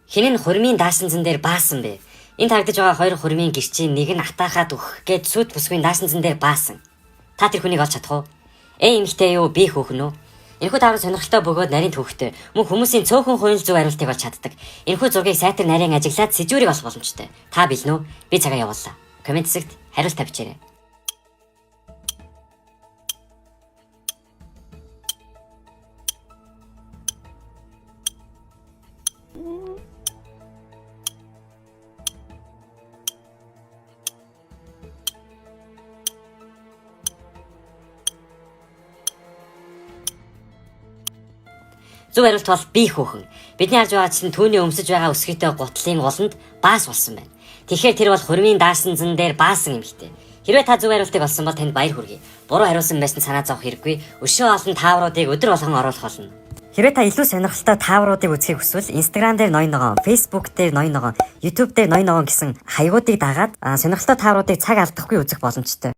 Хэн нь хурмын даасан зэн дээр баасан бэ? Энэ тарагдаж байгаа хоёр хурмын гэрчийн нэг нь атаахад өгөх гээд сүт бүсгүй даасан зэн дээр баасан. Та тэр хүнийг олж чадах уу? Эмэгтэй юу, би хөөхн үү? Энэхүү таврын сонирхолтой бөгөөд нарийн төвхтэй мөн хүмүүсийн цөөхөн хуйл зөв хариултыг олж чаддаг. Энэхүү зургийг сайтар нарийн ажиглаад сэжүүрийг олох боломжтой. Та бэлэн үү? Би цагаа явууллаа. Комент хэсэгт хариулт тавьчаарай. Зөв хариулт бол би хөөхн. Бидний харж байгаа чинь түүний өмсөж байгаа өсгийтэй гутлын голонд баас болсон байна. Тэгэхээр тэр бол хурмын даасан зэн дээр баасан эмэгтэй. Хэрвээ та зөв хариултыг олсон бол танд баяр хүргэе. Буруу хариулсан байсан санаа зовох хэрэггүй. Өшөө олон таавруудыг өдөр болгон оруулах болно. Хэрвээ та илүү сонирхолтой таавруудыг үзхийг хүсвэл Instagram дээр ноён ногоон, Facebook дээр ноён ногоон, YouTube дээр ноён ногоон гэсэн хаягуудыг дагаад сонирхолтой таавруудыг цаг алдахгүй үзэх боломжтой.